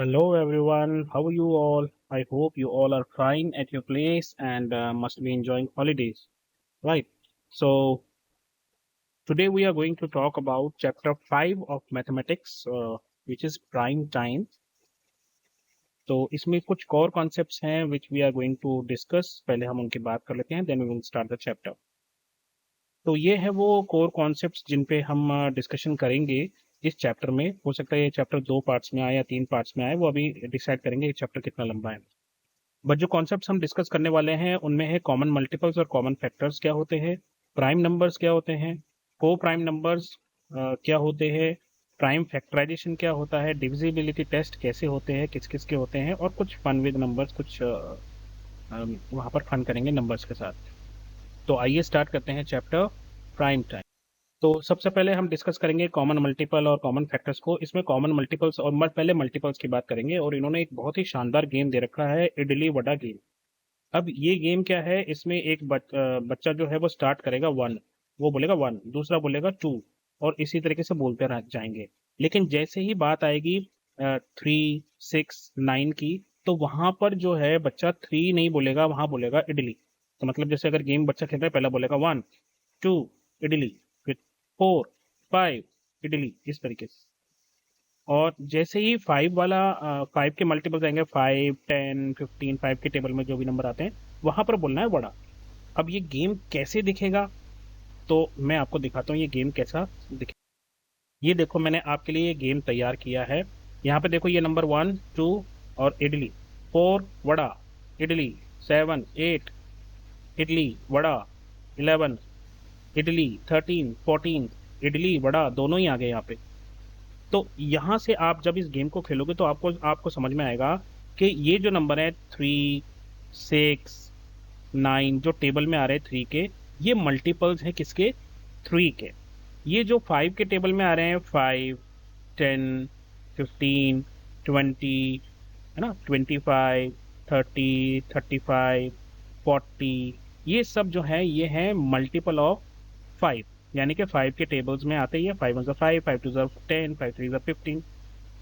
Hello everyone, how are you all? I hope you all are fine at your place and must be enjoying holidays. Right. So today we are going to talk about chapter 5 of mathematics, which is prime time. तो इसमें कुछ core concepts हैं which we are going to discuss. पहले हम उनकी बात कर लेते हैं, then we will start the chapter. तो ये है वो कोर कॉन्सेप्ट्स जिन पे हम डिस्कशन करेंगे इस चैप्टर में। हो सकता है ये चैप्टर 2 पार्ट्स में आए या 3 पार्ट्स में आए, वो अभी डिसाइड करेंगे ये चैप्टर कितना लंबा है। बट जो कॉन्सेप्ट्स हम डिस्कस करने वाले हैं उनमें है कॉमन मल्टीपल्स और कॉमन फैक्टर्स क्या होते हैं, प्राइम नंबर्स क्या होते हैं, को प्राइम नंबर्स क्या होते हैं, प्राइम फैक्टराइजेशन क्या होता है, डिविजिबिलिटी टेस्ट कैसे होते हैं, किस किस के होते हैं, और कुछ फन विद नंबर्स, कुछ वहाँ पर फन करेंगे नंबर्स के साथ। तो आइए स्टार्ट करते हैं चैप्टर प्राइम टाइम। तो सबसे पहले हम डिस्कस करेंगे कॉमन मल्टीपल और कॉमन फैक्टर्स को। इसमें कॉमन मल्टीपल्स और पहले मल्टीपल्स की बात करेंगे, और इन्होंने एक बहुत ही शानदार गेम दे रखा है, इडली वडा गेम। अब ये गेम क्या है, इसमें एक बच्चा जो है वो स्टार्ट करेगा 1, वो बोलेगा 1, दूसरा बोलेगा 2, और इसी तरीके से बोलते जाएंगे। लेकिन जैसे ही बात आएगी 3, 6, 9 की, तो वहां पर जो है बच्चा 3 नहीं बोलेगा, वहां बोलेगा इडली। तो मतलब जैसे अगर गेम बच्चा खेल रहा है, पहला बोलेगा 1, 2 इडली, फिर 4, 5 इडली, इस तरीके से। और जैसे ही 5 वाला 5 के मल्टीपल्स आएंगे, 5, 10, 15, 5 के टेबल में जो भी नंबर आते हैं वहां पर बोलना है वड़ा। अब ये गेम कैसे दिखेगा, तो मैं आपको दिखाता हूँ ये गेम कैसा दिखे। ये देखो, मैंने आपके लिए ये गेम तैयार किया है। यहाँ पे देखो, ये नंबर 1, 2 और इडली, 4 वड़ा इडली, 7, 8 इडली वड़ा, 11 इडली, 13, 14 इडली वड़ा, दोनों ही आ गए यहाँ पे। तो यहाँ से आप जब इस गेम को खेलोगे तो आपको आपको समझ में आएगा कि ये जो नंबर है 3, 6, 9 जो टेबल में आ रहे हैं 3 के, ये मल्टीपल्स हैं किसके, 3 के। ये जो 5 के टेबल में आ रहे हैं 5, 10, 15, 20, है ना, 25, 30, 35, 40, ये सब जो है ये है मल्टीपल ऑफ 5। यानी कि 5 के टेबल्स में आते ही है 5 1 5, 5 2 10, 5 3 15।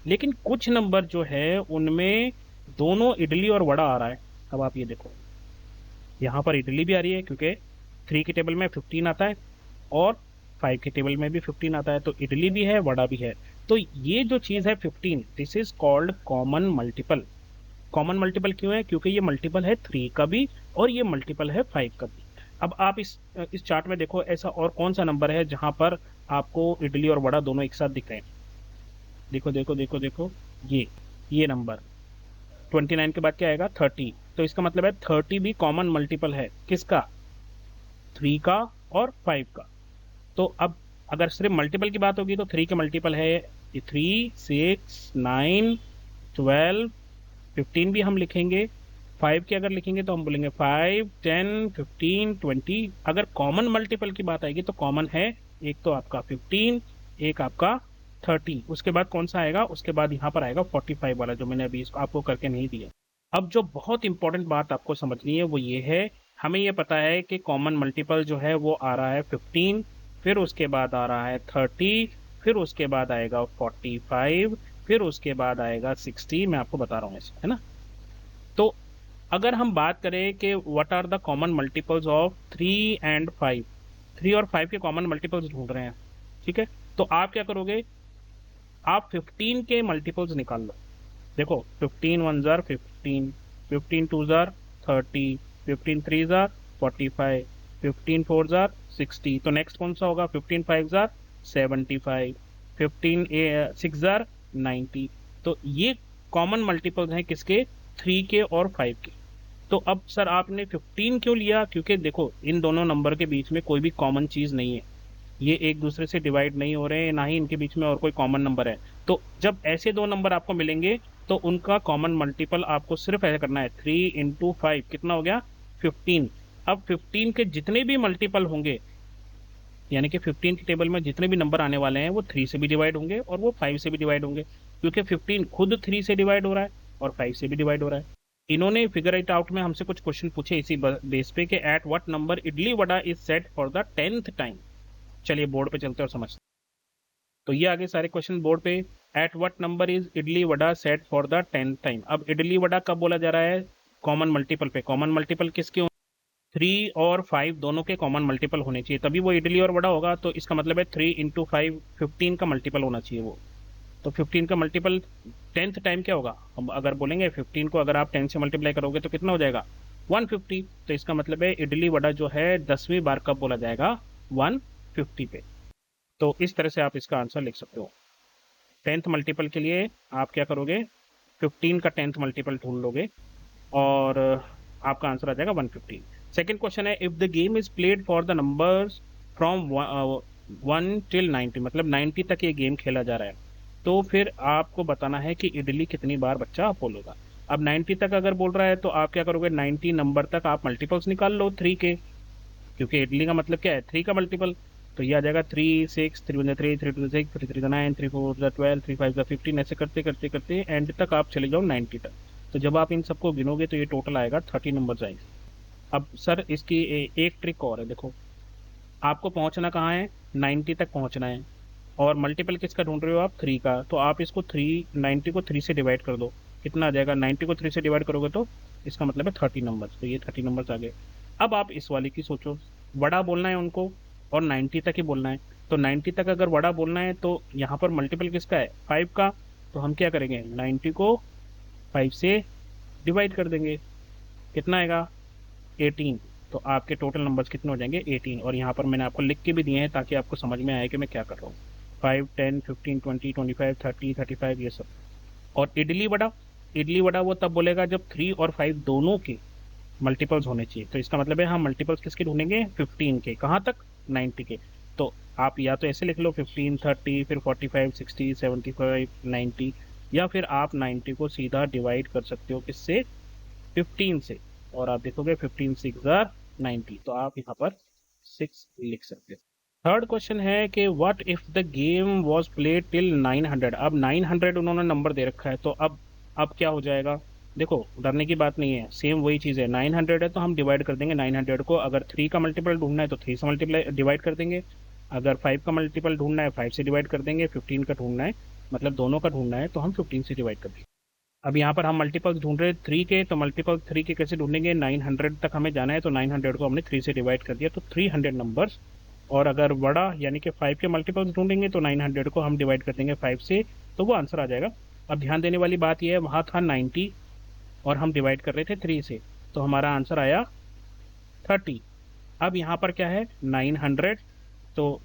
लेकिन कुछ नंबर जो है उनमें दोनों इडली और वड़ा आ रहा है। अब आप ये देखो, यहाँ पर इडली भी आ रही है क्योंकि 3 के टेबल में 15 आता है और 5 के टेबल में भी 15 आता है, तो इडली भी है वड़ा भी है। तो ये जो चीज़ है 15, this is called common multiple. Common multiple क्यों है, क्योंकि ये मल्टीपल है 3 का भी और ये मल्टीपल है 5 का भी। अब आप इस चार्ट में देखो, ऐसा और कौन सा नंबर है जहां पर आपको इडली और वड़ा दोनों एक साथ दिख रहे हैं। देखो देखो देखो देखो, ये नंबर 29 के बाद क्या आएगा, 30। तो इसका मतलब है 30 भी कॉमन मल्टीपल है किसका, 3 का और 5 का। तो अब अगर सिर्फ मल्टीपल की बात होगी तो 3 के मल्टीपल है 3, 6, 9, 12, 15 भी हम लिखेंगे। 5 के अगर लिखेंगे तो हम बोलेंगे 5, 10, 15, 20। अगर कॉमन मल्टीपल की बात आएगी तो कॉमन है एक तो आपका 15, एक आपका 30, उसके बाद कौन सा आएगा, उसके बाद यहाँ पर आएगा 45 वाला जो मैंने अभी इसको आपको करके नहीं दिया। अब जो बहुत इंपॉर्टेंट बात आपको समझनी है वो ये है, हमें ये पता है कि कॉमन मल्टीपल जो है वो आ रहा है 15, फिर उसके बाद आ रहा है 30, फिर उसके बाद आएगा 45, फिर उसके बाद आएगा 60। मैं आपको बता रहा हूँ ऐसे, है ना। तो अगर हम बात करें कि what are the common multiples of 3 and 5, 3 और 5 के कॉमन मल्टीपल्स ढूंढ रहे हैं, ठीक है, तो आप क्या करोगे, आप 15 के मल्टीपल्स निकाल लो। देखो 15 1 जार 15, 15 2 जार 30, 15 3 जार 45, 15 4 जार 60। तो नेक्स्ट कौन सा होगा, 15 5 जार 75, 15 6 जार 90। तो ये कॉमन मल्टीपल्स हैं किसके, 3 के और 5 के। तो अब सर आपने 15 क्यों लिया, क्योंकि देखो इन दोनों नंबर के बीच में कोई भी कॉमन चीज नहीं है, ये एक दूसरे से डिवाइड नहीं हो रहे हैं, ना ही इनके बीच में और कोई कॉमन नंबर है। तो जब ऐसे दो नंबर आपको मिलेंगे तो उनका कॉमन मल्टीपल आपको सिर्फ ऐसा करना है, 3 इंटू 5 कितना हो गया, 15। अब 15 के जितने भी मल्टीपल होंगे, यानी कि 15 के टेबल में जितने भी नंबर आने वाले हैं वो 3 से भी डिवाइड होंगे और वो 5 से भी डिवाइड होंगे, क्योंकि 15 खुद 3 से डिवाइड हो रहा है और 5 से भी डिवाइड हो रहा है। इन्होंने फिगर इट आउट में हमसे कुछ क्वेश्चन पूछे इसी बेस पे कि at what number idli vada is set for the 10th time. चलिए बोर्ड पे चलते और समझते। तो ये आगे सारे क्वेश्चन बोर्ड पे, at what number is idli vada set for the 10th time. अब इडली वड़ा कब बोला जा रहा है? कॉमन मल्टीपल पे। कॉमन मल्टीपल किसके? 3 और 5 दोनों के कॉमन मल्टीपल होने चाहिए, तभी वो इडली और वड़ा होगा। तो इसका मतलब है 3 × 5 15 का मल्टीपल होना चाहिए वो। तो 15 का मल्टीपल 10th टाइम क्या होगा? अब अगर बोलेंगे 15 को अगर आप 10 से मल्टीप्लाई करोगे तो कितना हो जाएगा? 150। तो इसका मतलब है इडली वड़ा जो है 10वीं बार कब बोला जाएगा? 150 पे। तो इस तरह से आप इसका आंसर लिख सकते हो। 10th मल्टीपल के लिए आप क्या करोगे? 15 का 10th मल्टीपल ढूंढ लोगे और आपका आंसर आ जाएगा 150। सेकेंड क्वेश्चन है, if the game is played for the numbers from 1 till 90, मतलब 90 तक ये गेम खेला जा रहा है, तो फिर आपको बताना है कि इडली कितनी बार बच्चा बोलेगा। अब 90 तक अगर बोल रहा है तो आप क्या करोगे? 90 नंबर तक आप मल्टीपल्स निकाल लो 3 के, क्योंकि इडली का मतलब क्या है? 3 का मल्टीपल। तो ये आ जाएगा 3 6 3 1 3 3 2 6 3 3 9 3 4 12 3 5 15, ऐसे करते करते करते एंड तक आप चले जाओ 90 तक। तो जब आप इन सबको गिनोगे तो ये टोटल आएगा 30 नंबर आएंगे। अब सर इसकी एक ट्रिक और है, देखो आपको पहुंचना कहाँ है? 90 तक पहुंचना है और मल्टीपल किसका ढूंढ रहे हो आप? 3 का। तो आप इसको 90 को 3 से डिवाइड कर दो। कितना आ जाएगा? 90 को 3 से डिवाइड करोगे तो इसका मतलब है 30 नंबर। तो ये 30 नंबर आ गए। अब आप इस वाली की सोचो, वड़ा बोलना है उनको और 90 तक ही बोलना है। तो 90 तक अगर वड़ा बोलना है तो यहाँ पर मल्टीपल किसका है? 5 का। तो हम क्या करेंगे? 90 को 5 से डिवाइड कर देंगे। कितना आएगा? 18। तो आपके टोटल नंबर्स कितने हो जाएंगे? 18। और यहाँ पर मैंने आपको लिख के भी दिए हैं ताकि आपको समझ में आए कि मैं क्या कर रहा हूँ। 5 10 15 20 25 30 35 ये सब। और इडली वड़ा, इडली वड़ा वो तब बोलेगा जब 3 और 5 दोनों के मल्टीपल्स होने चाहिए। तो इसका मतलब है हम मल्टीपल्स किसके ढूंढेंगे? 15 के। कहाँ तक? 90 के। तो आप या तो ऐसे लिख लो 15 30 फिर 45 60 75 90, या फिर आप 90 को सीधा डिवाइड कर सकते हो किससे? 15 से। और आप देखोगे 15 6 आर 90, तो आप यहाँ पर 6 लिख सकते हो। थर्ड क्वेश्चन है कि what if the game was played till 900। अब 900 उन्होंने नंबर दे रखा है, तो अब क्या हो जाएगा? देखो डरने की बात नहीं है, सेम वही चीज़ है। 900 है तो हम डिवाइड कर देंगे 900 को। अगर 3 का मल्टीपल ढूंढना है तो 3 से मल्टीप्लाई डिवाइड कर देंगे। अगर 5 का मल्टीपल ढूंढना है 5 से डिवाइड कर देंगे। 15 का ढूंढना है, मतलब दोनों का ढूंढना है, तो हम 15 से डिवाइड कर देंगे। अब यहाँ पर हम मल्टीपल्स ढूंढ रहे हैं 3 के, तो मल्टीपल 3 के कैसे ढूंढेंगे? 900 तक हमें जाना है, तो 900 को हमने 3 से डिवाइड कर दिया, तो 300 नंबर्स। और अगर बड़ा यानी कि 5 के मल्टीपल्स ढूंढेंगे तो 900 को हम डिवाइड कर देंगे 5 से, तो वो आंसर आ जाएगा। अब ध्यान देने वाली बात यह है, वहाँ था 90 और हम डिवाइड कर रहे थे 3 से, तो हमारा आंसर आया 30। अब यहाँ पर क्या है? 900, तो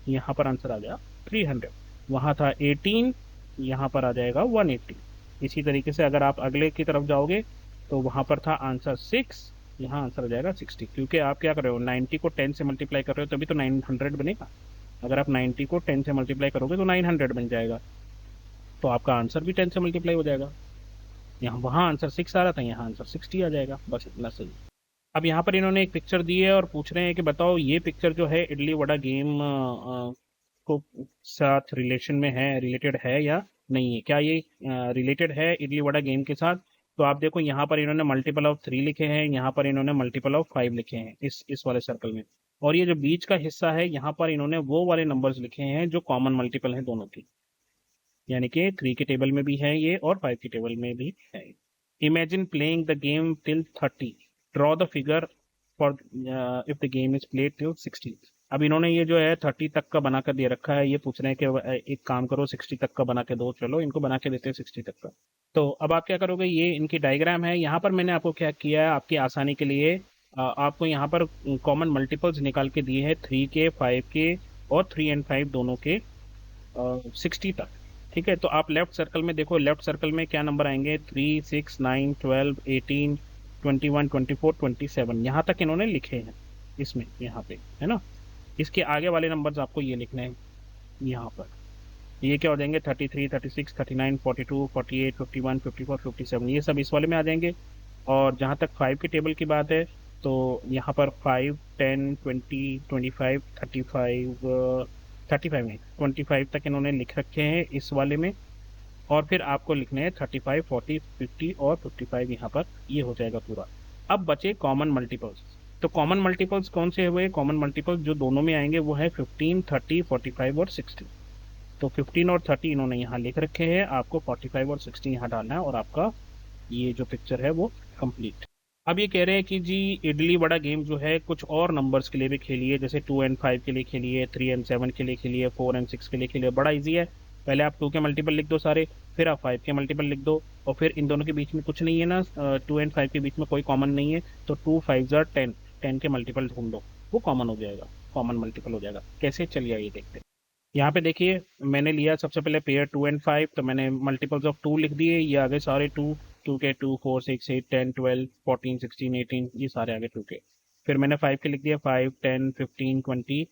यहाँ पर आंसर आ गया 300। वहाँ था 18, यहाँ पर आ जाएगा 180। इसी तरीके से अगर आप अगले की तरफ जाओगे तो वहाँ पर था आंसर 6, यहाँ आंसर आ जाएगा 60। क्योंकि आप क्या कर रहे हो? 90 को 10 से मल्टीप्लाई कर रहे हो तभी तो 900 बनेगा। अगर आप 90 को 10 से मल्टीप्लाई करोगे तो 900 बन जाएगा, तो आपका आंसर भी 10 से मल्टीप्लाई हो जाएगा। यहाँ वहाँ आंसर 6 आ रहा था, यहाँ आंसर 60 आ जाएगा। बस इतना सही। अब यहाँ पर इन्होंने एक पिक्चर दी है और पूछ रहे हैं कि बताओ ये पिक्चर जो है इडली वड़ा गेम को साथ रिलेशन में है, रिलेटेड है या नहीं है? क्या ये रिलेटेड है इडली वड़ा गेम के साथ? तो आप देखो यहाँ पर इन्होंने मल्टीपल ऑफ 3 लिखे हैं, यहाँ पर इन्होंने मल्टीपल ऑफ 5 लिखे हैं इस वाले सर्कल में। और ये जो बीच का हिस्सा है यहाँ पर इन्होंने वो वाले नंबर्स लिखे हैं जो कॉमन मल्टीपल हैं दोनों की, यानी कि 3 के टेबल में भी है ये और 5 के टेबल में भी है। Imagine playing the game till 30, draw the figure for if the game is played till 60। अब इन्होंने ये जो है 30 तक का बना कर दे रखा है, ये पूछ रहे हैं कि एक काम करो 60 तक का बना के दो। चलो इनको बना के देते हैं 60 तक का। तो अब आप क्या करोगे? ये इनकी डायग्राम है। यहाँ पर मैंने आपको क्या किया है आपकी आसानी के लिए, आपको यहाँ पर कॉमन मल्टीपल्स निकाल के दिए हैं 3 के 5 के और 3 and 5 दोनों के 60 तक। ठीक है, तो आप लेफ्ट सर्कल में देखो, लेफ्ट सर्कल में क्या नंबर आएंगे? 3 6 9 12 18 21 24 27, यहाँ तक इन्होंने लिखे हैं इसमें, यहाँ पे है ना। इसके आगे वाले नंबर्स आपको ये लिखने हैं यहाँ पर। ये क्या हो जाएंगे? 33 36 39 42 48 51 54 57, ये सब इस वाले में आ जाएंगे। और जहाँ तक 5 के टेबल की बात है तो यहाँ पर 5 10 20 25 35 35 नहीं 25 तक इन्होंने लिख रखे हैं इस वाले में। और फिर आपको लिखने हैं 35 40 50 और 55 यहाँ पर, ये हो जाएगा पूरा। अब बचे कॉमन मल्टीपल्स। तो कॉमन मल्टीपल्स कौन से हुए? कॉमन मल्टीपल्स जो दोनों में आएंगे वो है 15 30 45 और 60। तो 15 और 30 इन्होंने यहाँ लिख रखे हैं, आपको 45 और 16 यहाँ डालना है और आपका ये जो पिक्चर है वो कंप्लीट। अब ये कह रहे हैं कि जी इडली वड़ा गेम जो है कुछ और नंबर्स के लिए भी खेलिए, जैसे 2 एंड 5 के लिए खेलिए, 3 एंड 7 के लिए खेलिए, 4 एंड 6 के लिए खेलिए। बड़ा इजी है, पहले आप 2 के मल्टीपल लिख दो सारे, फिर आप 5 के मल्टीपल लिख दो, और फिर इन दोनों के बीच में कुछ नहीं है ना, 2 एंड 5 के बीच में कोई कॉमन नहीं है, तो 2 5 जार 10, 10 के मल्टीपल ढूंढ दो, वो कॉमन हो जाएगा, कॉमन मल्टीपल हो जाएगा। कैसे, चलिए आइए देखते हैं। यहाँ पे देखिए मैंने लिया सबसे पहले पेयर 2 एंड 5, तो मैंने मल्टीपल्स ऑफ 2 लिख दिए, ये आ गए सारे 2, 2 के 2 4 6 8 10 12 14 16 18, ये सारे आ गए 2 के। फिर मैंने 5 के लिख दिया, 5 10 15 20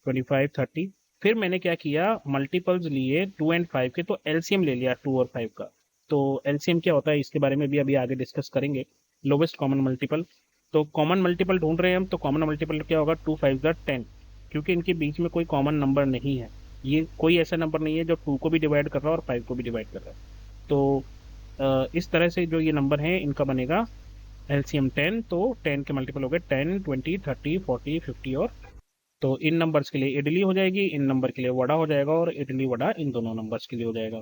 25 30। फिर मैंने क्या किया, मल्टीपल्स लिए 2 एंड 5 के, तो एलसीएम ले लिया 2 और 5 का। तो एलसीएम क्या होता है इसके बारे में भी अभी आगे डिस्कस करेंगे। लोवेस्ट कॉमन मल्टीपल, तो कॉमन मल्टीपल ढूंढ रहे हैं हम, तो कॉमन मल्टीपल क्या होगा, 2 5 जार 10, क्योंकि इनके बीच में कोई कॉमन नंबर नहीं है, ये कोई ऐसा नंबर नहीं है जो 2 को भी डिवाइड कर रहा है और 5 को भी डिवाइड कर रहा है। तो इस तरह से जो ये नंबर है इनका बनेगा एलसीएम 10, तो 10 के मल्टीपल हो गए 10 20 30 40 50 और, तो इन नंबर्स के लिए इडली हो जाएगी, इन नंबर के लिए वड़ा हो जाएगा, और इडली वड़ा इन दोनों नंबर्स के लिए हो जाएगा।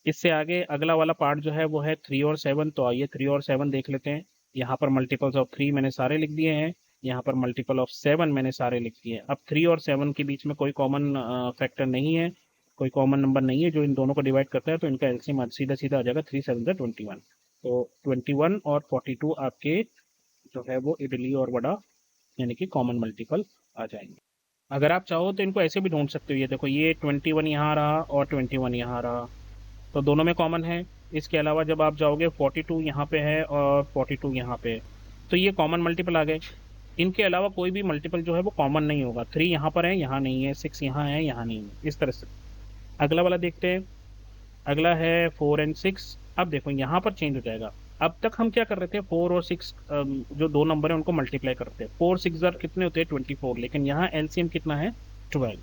इससे आगे अगला वाला पार्ट जो है वो है 3 और 7, तो आइए 3 और 7 देख लेते हैं। यहाँ पर मल्टीपल्स ऑफ 3 मैंने सारे लिख दिए हैं, यहाँ पर मल्टीपल ऑफ 7 मैंने सारे लिख दिए हैं। अब 3 और 7 के बीच में कोई कॉमन फैक्टर नहीं है, कोई कॉमन नंबर नहीं है जो इन दोनों को डिवाइड करता है, तो इनका एलसीएम सीधा सीधा आ जाएगा 3 7 21। तो 21 और 42 आपके जो है वो इडली और वड़ा यानी कि कॉमन मल्टीपल आ जाएंगे। अगर आप चाहो तो इनको ऐसे भी ढूंढ सकते हो, ये देखो ये 21 यहाँ रहा और 21 यहाँ रहा, तो दोनों में कॉमन है। इसके अलावा जब आप जाओगे 42 यहाँ पे है और 42 यहाँ पे है, तो ये कॉमन मल्टीपल आ गए। इनके अलावा कोई भी मल्टीपल जो है वो कॉमन नहीं होगा, 3 यहाँ पर है यहाँ नहीं है, 6 यहाँ है यहाँ नहीं है, इस तरह से। अगला वाला देखते हैं, अगला है 4 एंड 6। अब देखो यहाँ पर चेंज हो जाएगा। अब तक हम क्या कर रहे थे, 4 और 6 जो दो नंबर है उनको मल्टीप्लाई करते हैं, 4 6 जार कितने होते हैं 24, लेकिन यहाँ एलसीएम कितना है 12।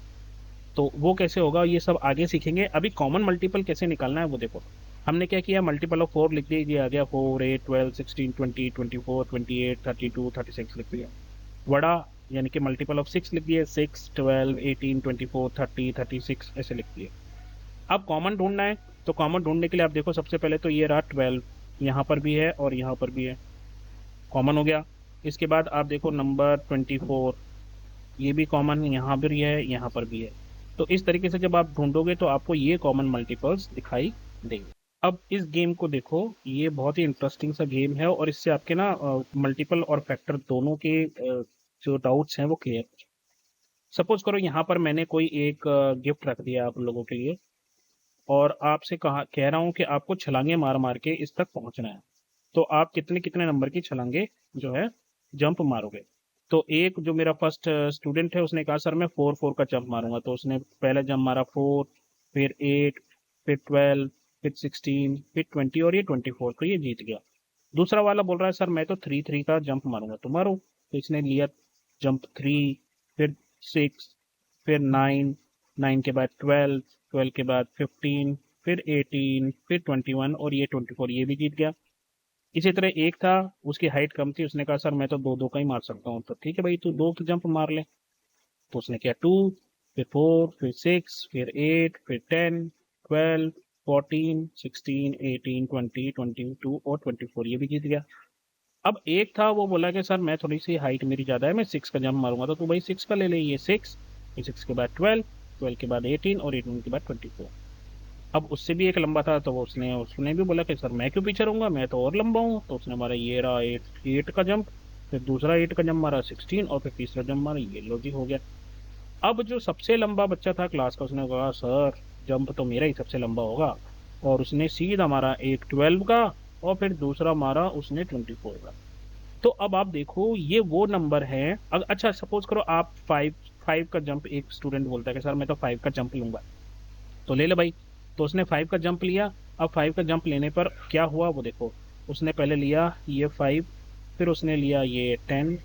तो वो कैसे होगा ये सब आगे सीखेंगे, अभी कॉमन मल्टीपल कैसे निकालना है वो देखो। हमने क्या किया, मल्टीपल ऑफ 4 लिख दीजिए, आ गया 4 8 12 16 20 24 28 32 36 लिख दिया। वड़ा यानी कि मल्टीपल ऑफ 6 लिख दिए, 6 12 18 24 30 36 ऐसे लिख दिए। अब कॉमन ढूंढना है, तो कॉमन ढूंढने के लिए आप देखो सबसे पहले तो ये रहा 12, यहाँ पर भी है और यहाँ पर भी है, कॉमन हो गया। इसके बाद आप देखो नंबर 24, ये भी कॉमन यहाँ भी है यहाँ पर भी है। तो इस तरीके से जब आप ढूंढोगे तो आपको ये कॉमन मल्टीपल्स दिखाई देंगे। अब इस गेम को देखो, ये बहुत ही इंटरेस्टिंग सा गेम है और इससे आपके ना मल्टीपल और फैक्टर दोनों के जो डाउट्स हैं वो क्लियर। सपोज करो यहाँ पर मैंने कोई एक गिफ्ट रख दिया आप लोगों के लिए और आपसे कह रहा हूँ कि आपको छलांगे मार मार के इस तक पहुंचना है, तो आप कितने कितने नंबर की छलांगे जो है जंप मारोगे। तो एक जो मेरा फर्स्ट स्टूडेंट है उसने कहा सर मैं 4 4 का जंप मारूंगा, तो उसने पहला जंप मारा 4, फिर 8, फिर 12, फिर 16, फिर 20 और ये 24, तो ये जीत गया। दूसरा वाला बोल रहा है सर मैं तो 3 3 का जंप मारूंगा, तो मारो। तो इसने लिया जंप 3, फिर 6, फिर 9, 9 के बाद 12, 12 के बाद 15, फिर 18, फिर 21 और ये 24, ये भी जीत गया। इसी तरह एक था, उसकी हाइट कम थी, उसने कहा सर मैं तो 2 2 का ही मार सकता हूँ, तो ठीक है भाई तू 2 की जंप मार ले। तो उसने किया 2, फिर 4, फिर 6, फिर 8, फिर 10, 12, 14, 16, 18, 20, 22 और 24, ये भी जीत गया। अब एक था वो बोला कि सर मैं थोड़ी सी हाइट मेरी ज़्यादा है, मैं 6 का जंप मारूंगा, तो तू भाई 6 का ले ले, ये 6, ये 6 के बाद 12, 12 के बाद 18 और 18 के बाद 24। अब उससे भी एक लंबा था, तो वो उसने उसने भी बोला कि सर मैं क्यों पीछे रहूंगा, मैं तो और लंबा हूँ, तो उसने मारा ये रहा 8 का जंप, फिर दूसरा 8 का जंप मारा 16 और फिर तीसरा जंप मारा, ये लो जी हो गया। अब जो सबसे लंबा बच्चा था क्लास का उसने कहा सर जंप तो मेरा ही सबसे लंबा होगा, और उसने सीधा मारा एक 12 का और फिर दूसरा मारा उसने 24 का। तो अब आप देखो ये वो नंबर है। अच्छा सपोज करो आप 5 5 का जंप, एक स्टूडेंट बोलता है कि सर मैं तो 5 का जंप लूंगा, तो ले ले भाई। तो उसने 5 का जंप लिया। अब 5 का जंप लेने पर क्या हुआ वो देखो, उसने पहले लिया ये 5, फिर उसने लिया ये 10,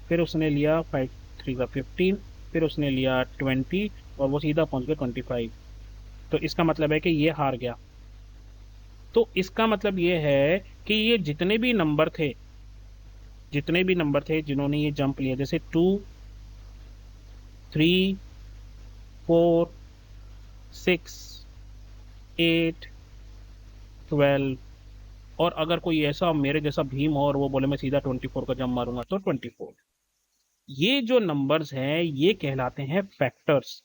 फिर उसने लिया 5 3 का 15, फिर उसने लिया 20 और वो सीधा पहुंच गया 25। तो इसका मतलब है कि ये हार गया। तो इसका मतलब ये है कि ये जितने भी नंबर थे जिन्होंने ये जंप लिया, जैसे 2 3 4 6, 8, 12, और अगर कोई ऐसा मेरे जैसा भीम हो और वो बोले मैं सीधा 24 का जंप मारूंगा तो 24। ये जो नंबर्स हैं ये कहलाते हैं फैक्टर्स।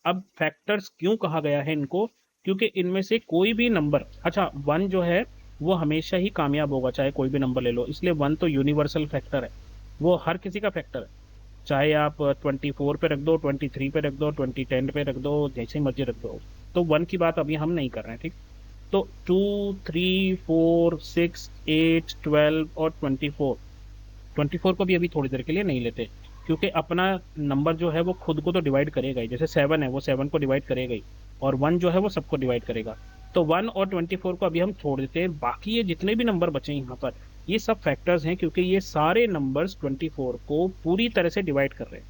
अब फैक्टर्स क्यों कहा गया है इनको? क्योंकि इनमें से कोई भी नंबर, अच्छा 1 जो है वो हमेशा ही कामयाब होगा, चाहे कोई भी नंबर ले लो, इसलिए 1 तो यूनिवर्सल फैक्टर है, वो हर किसी का फैक्टर है। चाहे आप 24 पे रख दो, 23 पे रख दो, 2010 पे रख दो, जैसे मर्जी रख दो। तो 1 की बात अभी हम नहीं कर रहे हैं, ठीक। तो 2, 3, 4, 6, 8, 12 और 24, 24 को भी अभी थोड़ी देर के लिए नहीं लेते, क्योंकि अपना नंबर जो है वो खुद को तो डिवाइड करेगा ही। जैसे 7 है वो 7 को डिवाइड करेगा ही, और 1 जो है वो सबको डिवाइड करेगा। तो 1 और 24 को अभी हम छोड़ देते हैं। बाकी ये जितने भी नंबर बचे यहाँ पर, ये सब फैक्टर्स हैं, क्योंकि ये सारे नंबर्स 24 को पूरी तरह से डिवाइड कर रहे हैं।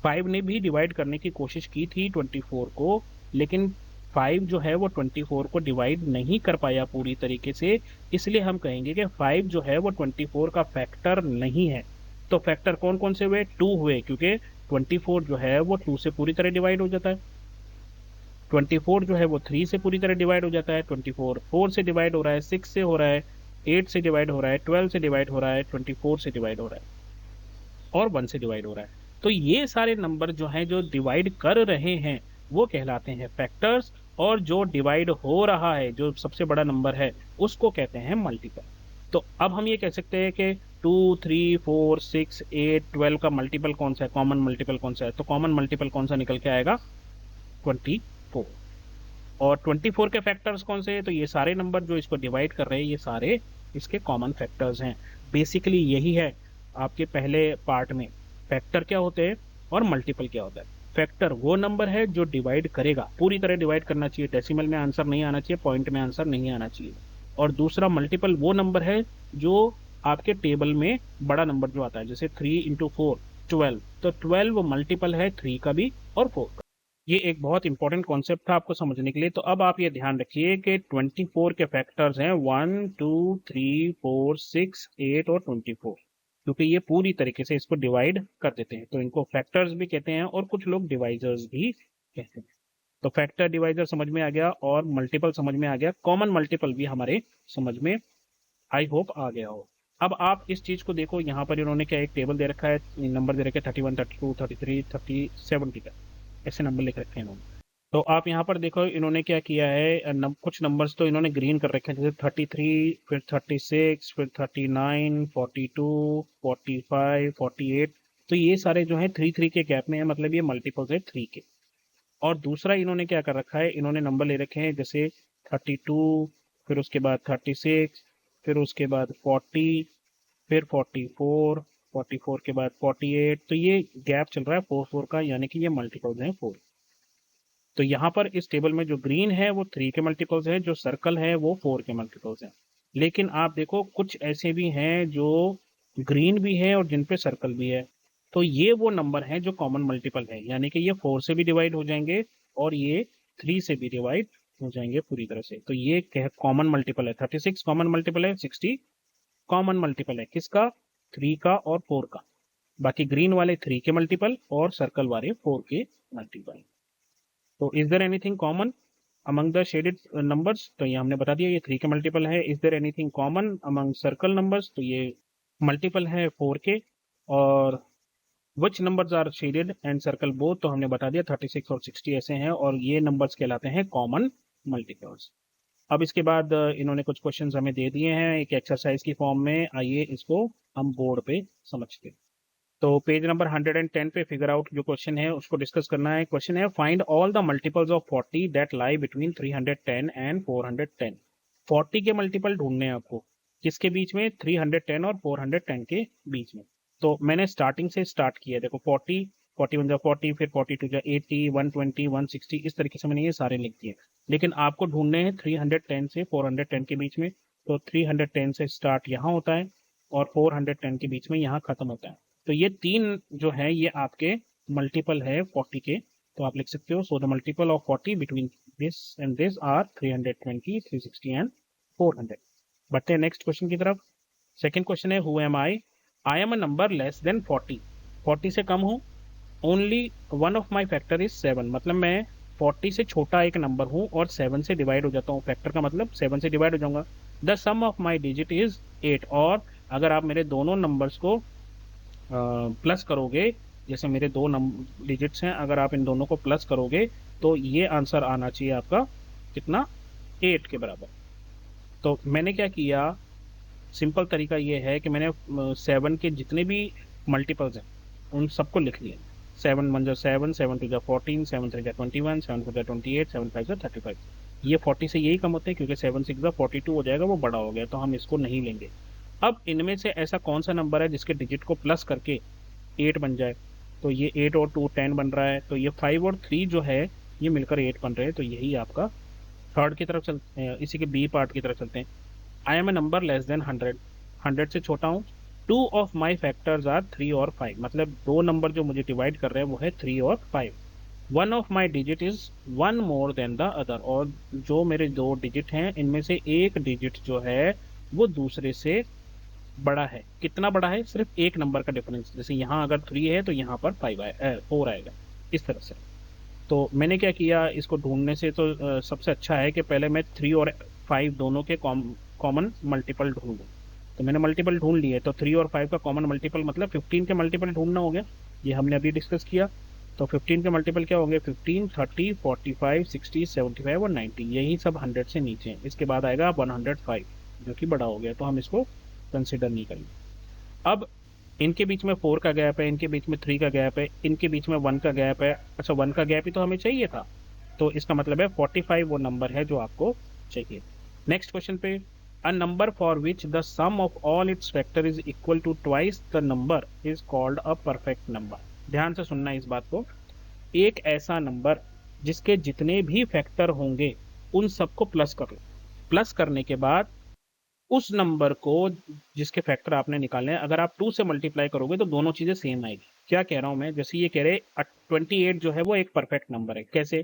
5 ने भी डिवाइड करने की कोशिश की थी 24 को, लेकिन 5 जो है वो 24 को डिवाइड नहीं कर पाया पूरी तरीके से। इसलिए हम कहेंगे कि 5 जो है वो 24 का फैक्टर नहीं है। तो फैक्टर कौन कौन से हुए? 2 हुए, क्योंकि 24 जो है वो 2 से पूरी तरह डिवाइड हो जाता है। 24 जो है वो 3 से पूरी तरह डिवाइड हो जाता है। 24 4 से डिवाइड हो रहा है, 6 से हो रहा है, 8 से डिवाइड हो रहा है, 12 से डिवाइड हो रहा है, 24 से डिवाइड हो रहा है, और 1 से डिवाइड हो रहा है। तो ये सारे नंबर जो हैं जो डिवाइड कर रहे हैं वो कहलाते हैं फैक्टर्स, और जो डिवाइड हो रहा है, जो सबसे बड़ा नंबर है, उसको कहते हैं मल्टीपल। तो अब हम ये कह सकते हैं कि 2, 3, 4, 6, 8, 12 का मल्टीपल कौन सा है, कॉमन मल्टीपल कौन सा है? तो कॉमन मल्टीपल कौन सा निकल के आएगा? 24। और 24 के फैक्टर्स कौन से हैं? तो ये सारे नंबर जो इसको डिवाइड कर रहे हैं ये सारे इसके कॉमन फैक्टर्स हैं। बेसिकली यही है आपके पहले पार्ट में, फैक्टर क्या होते हैं और मल्टीपल क्या होता है। फैक्टर वो नंबर है जो डिवाइड करेगा, पूरी तरह डिवाइड करना चाहिए, डेसिमल में आंसर नहीं आना चाहिए, पॉइंट में आंसर नहीं आना चाहिए। और दूसरा मल्टीपल वो नंबर है जो आपके टेबल में बड़ा नंबर जो आता है, जैसे 3 × 4 12, तो 12 मल्टीपल है 3 का भी और 4 का। ये एक बहुत इंपॉर्टेंट कॉन्सेप्ट था आपको समझने के लिए। तो अब आप ये ध्यान रखिए कि 24 के फैक्टर्स हैं 1, 2, 3, 4, 6, 8 और 24, क्योंकि ये पूरी तरीके से इसको डिवाइड कर देते हैं, तो इनको फैक्टर्स भी कहते हैं और कुछ लोग डिवाइजर्स भी कहते हैं। तो फैक्टर डिवाइजर समझ में आ गया और मल्टीपल समझ में आ गया, कॉमन मल्टीपल भी हमारे समझ में आई होप आ गया हो। अब आप इस चीज को देखो, यहाँ पर इन्होंने क्या एक टेबल दे रखा है, नंबर दे रखे 31, 32, 33, 37 का, ऐसे नंबर लिख रखे हैं इन्होंने। तो आप यहाँ पर देखो इन्होंने क्या किया है, कुछ नंबर्स तो इन्होंने ग्रीन कर रखे हैं, जैसे 33, फिर 36, फिर 39, 42, 45, 48। तो ये सारे जो है 3 के गैप में है, मतलब ये मल्टीपल्स है 3 के। और दूसरा इन्होंने क्या कर रखा है, इन्होंने नंबर ले रखे हैं जैसे 32, फिर उसके बाद 36, फिर उसके बाद 40, फिर 44, 44 के बाद 48। तो ये गैप चल रहा है 4 का, यानी कि ये मल्टीपल्स हैं 4। तो यहाँ पर इस टेबल में जो ग्रीन है वो 3 के मल्टीपल्स है, जो सर्कल है वो 4 के मल्टीपल्स हैं। लेकिन आप देखो कुछ ऐसे भी हैं जो ग्रीन भी है और जिन पे सर्कल भी है। तो ये वो नंबर हैं जो कॉमन मल्टीपल है, यानी कि ये 4 से भी डिवाइड हो जाएंगे और ये 3 से भी डिवाइड हो जाएंगे पूरी तरह से। तो ये कॉमन मल्टीपल है, 36 कॉमन मल्टीपल है, 60 कॉमन मल्टीपल है किसका? 3 का और 4 का। बाकी ग्रीन वाले 3 के मल्टीपल और सर्कल वाले 4 के मल्टीपल। तो is there anything common among the shaded numbers? तो ये हमने बता दिया ये 3 के मल्टीपल है। Is there anything common among circle numbers? तो ये मल्टीपल है 4 के। और which numbers are shaded and circle both? तो हमने बता दिया 36 और 60 ऐसे हैं, और ये नंबर्स कहलाते हैं कॉमन मल्टीपल्स। अब इसके बाद इन्होंने कुछ क्वेश्चंस हमें दे दिए हैं एक एक्सरसाइज की फॉर्म में, आइए इसको हम बोर्ड पे समझते हैं। तो पेज नंबर 110 पे फिगर आउट जो क्वेश्चन है उसको डिस्कस करना है। क्वेश्चन है find all the multiples of 40 that lie between 310 and 410। 40 के मल्टीपल ढूंढने हैं आपको, किसके बीच में? 310 और 410 के बीच में। तो मैंने स्टार्टिंग से स्टार्ट किया, देखो 40, 41 जा 40, फिर 42 जा 80, 120, 160, इस तरीके से मैंने ये सारे लिख दिए। लेकिन आपको ढूंढने हैं 310 से 410 के बीच में। तो 310 से स्टार्ट यहाँ होता है और 410 के बीच में यहाँ खत्म होता है। तो ये तीन जो है ये आपके मल्टीपल है 40 के। तो आप लिख सकते हो, so the multiple of 40 between this and this are 320, 360 and 400। बढ़ते हैं नेक्स्ट क्वेश्चन की तरफ। सेकंड क्वेश्चन है who am I am a number less than 40, 40 से कम हूँ, only one of my factor is 7, मतलब मैं 40 से छोटा एक नंबर हूँ और 7 से डिवाइड हो जाता हूँ, फैक्टर का मतलब 7 से डिवाइड हो जाऊंगा। The sum of my digit is 8। और अगर आप मेरे दोनों नंबर्स को प्लस करोगे, जैसे मेरे दो डिजिट्स हैं, अगर आप इन दोनों को प्लस करोगे तो ये आंसर आना चाहिए आपका कितना, 8 के बराबर। तो मैंने क्या किया, सिंपल तरीका ये है कि मैंने 7 के जितने भी मल्टीपल्स हैं उन सबको लिख लिया। 7 वन जा 7, 7 टू जा 14, 7 थ्री जा 21, 7 फोर जा 28, 7 फाइव जा 35। ये 40 से यही कम होते हैं क्योंकि 7 सिक्स जा 42 हो जाएगा, वो बड़ा हो गया, तो हम इसको नहीं लेंगे। अब इनमें से ऐसा कौन सा नंबर है जिसके डिजिट को प्लस करके 8 बन जाए? तो ये 8 और 2 10 बन रहा है, तो ये 5 और 3 जो है ये मिलकर 8 बन रहे हैं, तो यही आपका थर्ड की तरफ चलते हैं, इसी के बी पार्ट की तरफ चलते हैं। I am a number less than 100, 100 से छोटा हूँ। Two of my factors are 3 और 5, मतलब दो नंबर जो मुझे डिवाइड कर रहे हैं वो है 3 और 5। One of my digit is one more than the other, और जो मेरे दो डिजिट हैं इनमें से एक डिजिट जो है वो दूसरे से बड़ा है। कितना बड़ा है? सिर्फ एक नंबर का डिफरेंस, जैसे यहाँ अगर 3 है तो यहाँ पर 4 आएगा, इस तरह से। तो मैंने क्या किया, इसको ढूंढने से तो सबसे अच्छा है कि पहले मैं 3 और 5 दोनों के कॉमन मल्टीपल ढूंढ लूँ। तो मैंने मल्टीपल ढूंढ लिए, तो 3 और 5 का कॉमन मल्टीपल मतलब 15 के मल्टीपल ढूंढना हो गया, ये हमने अभी डिस्कस किया। तो 15 के मल्टीपल क्या होंगे? 15, 30, 45, 60, 75 और 90, यही सब 100 से नीचे हैं। इसके बाद आएगा 105 जो कि बड़ा हो गया, तो हम इसको कंसिडर नहीं करेंगे। अब इनके बीच में 4 का गैप है, इनके बीच में 3 का गैप है, इनके बीच में 1 का गैप है। अच्छा, 1 का गैप ही तो हमें चाहिए था, तो इसका मतलब है 45 वो नंबर है जो आपको चाहिए। नेक्स्ट क्वेश्चन पे, a number for which the sum of all its factor is equal to twice the number is called a perfect number. ध्यान से सुनना इस बात को। एक ऐसा नंबर जिसके जितने भी फैक्टर होंगे उन सबको प्लस कर लो। प्लस करने के बाद उस नंबर को जिसके फैक्टर आपने निकालने हैं, अगर आप 2 से मल्टीप्लाई करोगे तो दोनों चीजें सेम आएगी। क्या कह रहा हूं मैं, जैसे ये कह रहे 28 जो है वो एक परफेक्ट नंबर है। कैसे?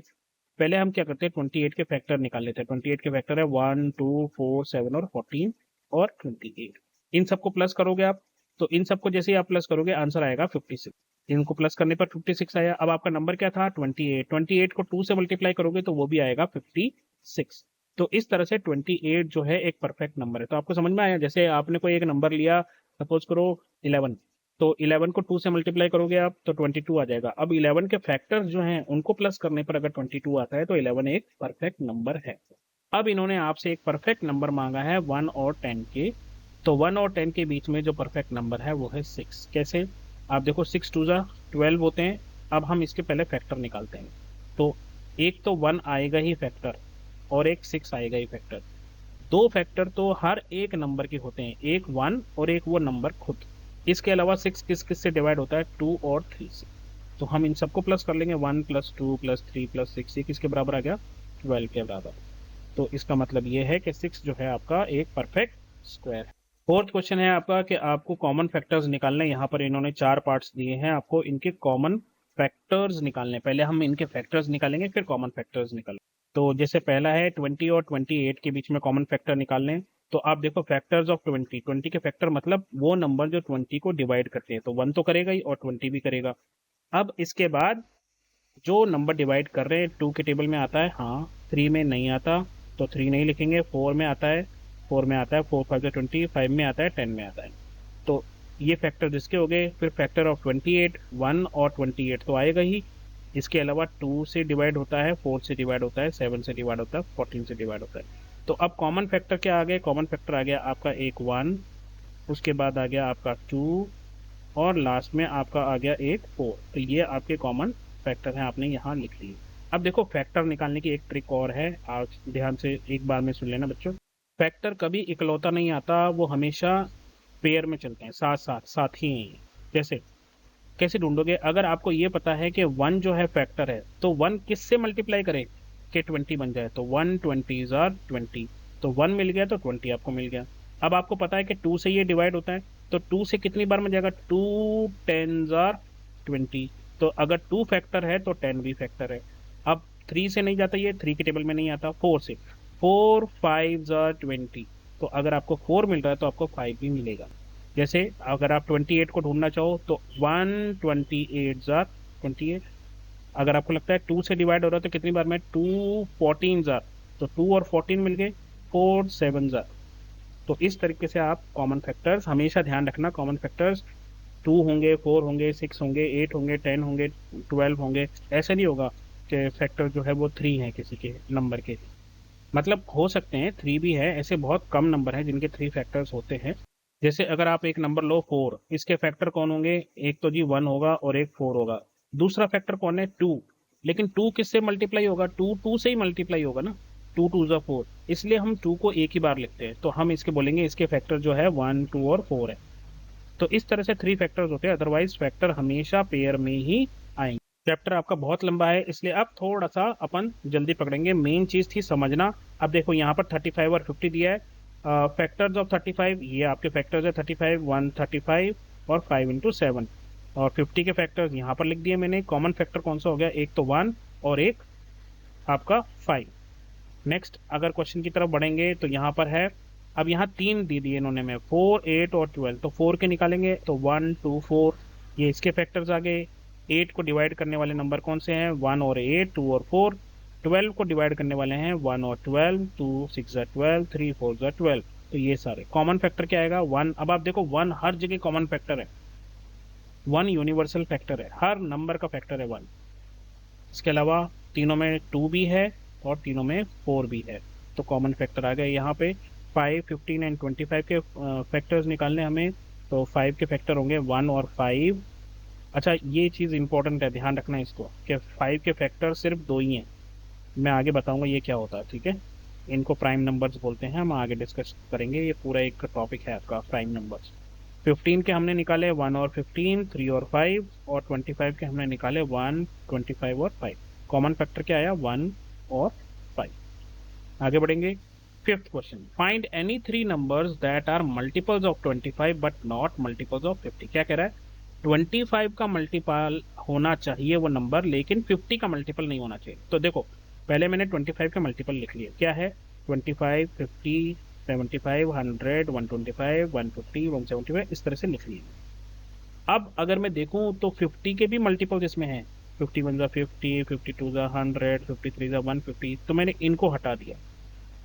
पहले हम क्या करते हैं, 28 के फैक्टर निकाल लेते हैं। 28 के फैक्टर है 1, 2, 4, 7 और 14 और 28। इन सबको प्लस करोगे आप, तो इन सबको जैसे ही आप प्लस करोगे आंसर आएगा 56। इनको प्लस करने पर 56 आया। अब आपका नंबर क्या था? 28। 28 को 2 से मल्टीप्लाई करोगे तो वो भी आएगा 56। तो इस तरह से 28 जो है एक परफेक्ट नंबर है। तो आपको समझ में आया? जैसे आपने कोई एक नंबर लिया, सपोज करो 11, तो 11 को 2 से मल्टीप्लाई करोगे आप तो 22 आ जाएगा। अब 11 के फैक्टर्स जो हैं उनको प्लस करने पर अगर 22 आता है तो 11 एक परफेक्ट नंबर है। अब इन्होंने आपसे एक परफेक्ट नंबर मांगा है 1 और 10 के, तो 1 और 10 के बीच में जो परफेक्ट नंबर है वो है 6। कैसे? आप देखो 6 टू जा 12 होते हैं। अब हम इसके पहले फैक्टर निकालते हैं, तो एक तो 1 आएगा ही फैक्टर और एक 6 आएगा ही फैक्टर। दो फैक्टर तो हर एक नंबर के होते हैं, एक 1 और एक वो नंबर खुद। इसके अलावा 6 किस किस से डिवाइड होता है? 2 और 3 से। तो हम इन सबको प्लस कर लेंगे, 1 प्लस 2 प्लस 3 प्लस 6, ये किसके बराबर आ गया? 12 के बराबर। तो इसका मतलब ये है कि 6 जो है आपका एक परफेक्ट स्क्वायर है। फोर्थ क्वेश्चन है आपका कि आपको कॉमन फैक्टर्स निकालने। यहाँ पर इन्होंने 4 पार्ट्स दिए हैं, आपको इनके कॉमन फैक्टर्स निकालने। पहले हम इनके फैक्टर्स निकालेंगे फिर कॉमन फैक्टर्स निकालेंगे। तो जैसे पहला है 20 और 28 के बीच में कॉमन फैक्टर निकालने। तो आप देखो फैक्टर्स ऑफ 20, 20 के फैक्टर मतलब वो नंबर जो 20 को डिवाइड करते हैं, तो 1 तो करेगा ही और 20 भी करेगा। अब इसके बाद जो नंबर डिवाइड कर रहे हैं 2 के टेबल में आता है, हाँ 3 में नहीं आता तो 3 नहीं लिखेंगे। 4 में आता है, 4 में आता है, 4 5 20, 5 में आता है, 10 में आता है। तो ये फैक्टर जिसके हो गए। फिर फैक्टर ऑफ 28, 1 और 28 तो आएगा ही। इसके अलावा 2 से डिवाइड होता है, 4 से डिवाइड होता है, 7 से डिवाइड होता है, 14 से डिवाइड होता है। तो अब कॉमन फैक्टर क्या आ गया? कॉमन फैक्टर आ गया आपका एक 1, उसके बाद आ गया आपका 2 और लास्ट में आपका आ गया एक 4। तो ये आपके कॉमन फैक्टर हैं, आपने यहाँ लिख लिए। अब देखो फैक्टर निकालने की एक ट्रिक और है, आप ध्यान से एक बार में सुन लेना बच्चों। फैक्टर कभी इकलौता नहीं आता, वो हमेशा पेयर में चलते हैं, साथ साथ साथ ही हैं। जैसे कैसे ढूंढोगे? अगर आपको ये पता है कि 1 जो है फैक्टर है तो 1 किस से मल्टीप्लाई करें कि 20 बन जाए, तो 1 20 आर 20, तो 1 मिल गया तो 20 आपको मिल गया। अब आपको पता है कि 2 से ये डिवाइड होता है, तो 2 से कितनी बार मिल जाएगा? 2 10 आर 20, तो अगर 2 फैक्टर है तो 10 भी फैक्टर है। अब 3 से नहीं जाता, ये 3 के टेबल में नहीं आता। 4 से, 4 5 आर 20, तो अगर आपको 4 मिल रहा है तो आपको 5 भी मिलेगा। जैसे अगर आप 28 को ढूंढना चाहो तो 1 28 जार 28, अगर आपको लगता है 2 से डिवाइड हो रहा है तो कितनी बार में 2 14 जार, तो 2 और 14 मिल गए, 4 7 जार। तो इस तरीके से आप कॉमन फैक्टर्स हमेशा ध्यान रखना, कॉमन फैक्टर्स 2 होंगे, 4 होंगे, 6 होंगे, 8 होंगे, 10 होंगे, 12 होंगे। ऐसा नहीं होगा कि फैक्टर जो है वो 3 है किसी के नंबर के, मतलब हो सकते हैं 3 भी है, ऐसे बहुत कम नंबर हैं जिनके 3 फैक्टर्स होते हैं। जैसे अगर आप एक नंबर लो 4, इसके फैक्टर कौन होंगे, एक तो जी 1 होगा और एक 4 होगा। दूसरा फैक्टर कौन है, 2। लेकिन 2 किससे मल्टीप्लाई होगा, 2 2 से ही मल्टीप्लाई होगा ना, 2 2 जा 4, इसलिए हम 2 को एक ही बार लिखते हैं, तो हम इसके बोलेंगे इसके फैक्टर जो है 1 2 और 4 है। तो इस तरह से 3 फैक्टर्स होते हैं, अदरवाइज फैक्टर हमेशा पेयर में ही आएंगे। चैप्टर आपका बहुत लंबा है, इसलिए अब थोड़ा सा अपन जल्दी पकड़ेंगे। मेन चीज थी समझना। अब देखो यहाँ पर 35 और 50 दिया है, फैक्टर्स ऑफ 35, ये आपके फैक्टर्स है 35, 135 और 5 × 7, और 50 के फैक्टर्स यहाँ पर लिख दिए मैंने। कॉमन फैक्टर कौन सा हो गया, एक तो 1 और एक आपका 5। नेक्स्ट अगर क्वेश्चन की तरफ बढ़ेंगे तो यहाँ पर है, अब यहाँ 3 दे दिए इन्होंने में, 4 8 और 12, तो 4 के निकालेंगे तो 1 2 4, ये इसके फैक्टर्स आ गए। 8 को डिवाइड करने वाले नंबर कौन से हैं, 1 और 8, 2 और 4। 12 को डिवाइड करने वाले हैं 1 और 12, 2 6 12, 3 4 12। तो ये सारे कॉमन फैक्टर क्या आएगा, 1। अब आप देखो 1 हर जगह कॉमन फैक्टर है, 1 यूनिवर्सल फैक्टर है, हर नंबर का फैक्टर है 1। इसके अलावा तीनों में 2 भी है और तीनों में 4 भी है, तो कॉमन फैक्टर आ गए यहाँ पे। 5 15 एंड 25 के फैक्टर्स निकालने हमें, तो 5 के फैक्टर होंगे 1 और 5। अच्छा ये चीज़ इंपॉर्टेंट है, ध्यान रखना इसको कि 5 के फैक्टर सिर्फ दो ही हैं। मैं आगे बताऊंगा ये क्या होता है, ठीक है। इनको प्राइम नंबर्स बोलते हैं, हम आगे डिस्कस करेंगे, ये पूरा एक टॉपिक है आपका प्राइम नंबर्स। 15 के हमने निकाले 1 और 15, 3 और 5, और 25 के हमने निकाले 1 25 और 5। कॉमन फैक्टर क्या आया, 1 और 5। आगे बढ़ेंगे। Fifth question, find any 3 numbers that are multiples of 25 but not multiples of 50। क्या कह रहा है, 25 का मल्टीपल होना चाहिए वो नंबर, लेकिन 50 का मल्टीपल नहीं होना चाहिए। तो देखो पहले मैंने 25 का मल्टीपल लिख लिया, क्या है, 25 50 75 100 125 150 175, इस तरह से लिख लिया। अब अगर मैं देखूं तो 50 के भी मल्टीपल्स इसमें हैं, 51 जा 50, 52 जा 100, 53 जा 150, तो मैंने इनको हटा दिया।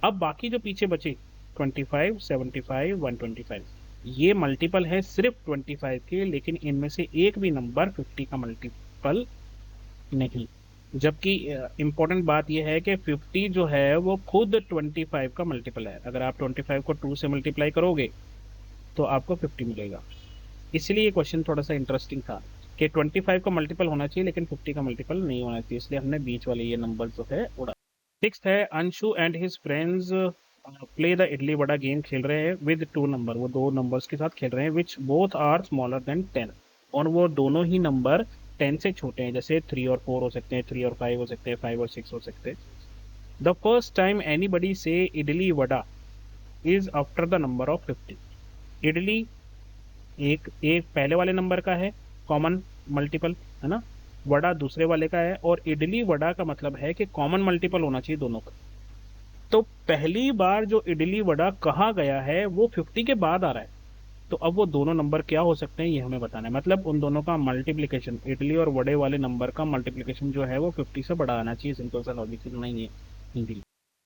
अब बाकी जो पीछे बचे 25 75 125, ये मल्टीपल है सिर्फ 25 के, लेकिन इनमें से एक भी नंबर 50 का मल्टीपल नहीं। जबकि इंपॉर्टेंट बात यह है कि 50 जो है वो खुद 25 का मल्टीपल है। अगर आप 25 को 2 से मल्टीप्लाई करोगे तो आपको 50 मिलेगा। इसलिए ये क्वेश्चन थोड़ा सा इंटरेस्टिंग था कि 25 का मल्टीपल होना चाहिए लेकिन 50 का मल्टीपल नहीं होना चाहिए, इसलिए हमने बीच वाले ये नंबर जो है उड़ा। सिक्स्थ है, Anshu and his friends play the idli vada game, खेल रहे हैं विद 2 नंबर, वो दो नंबर्स के साथ खेल रहे हैं, which both are smaller than 10, और वो दोनों ही नंबर 10 से छोटे हैं, जैसे 3 और 4 हो सकते हैं, 3 और 5 हो सकते हैं, 5 और 6 हो सकते हैं। द फर्स्ट टाइम एनीबडी से idli vada is after the number of 50। Idli एक एक पहले वाले नंबर का है, कॉमन मल्टीपल है ना, वड़ा दूसरे वाले का है, और इडली वड़ा का मतलब है कि कॉमन मल्टीपल होना चाहिए दोनों का। तो पहली बार जो इडली वड़ा कहा गया है वो 50 के बाद आ रहा है, तो अब वो दोनों नंबर क्या हो सकते हैं ये हमें बताना है, मतलब उन दोनों का मल्टीप्लीकेशन, इडली और वड़े वाले नंबर का मल्टीप्लीकेशन जो है वो 50 से बड़ा आना चाहिए। सिंपल सा लॉजिक नहीं है हिंदी।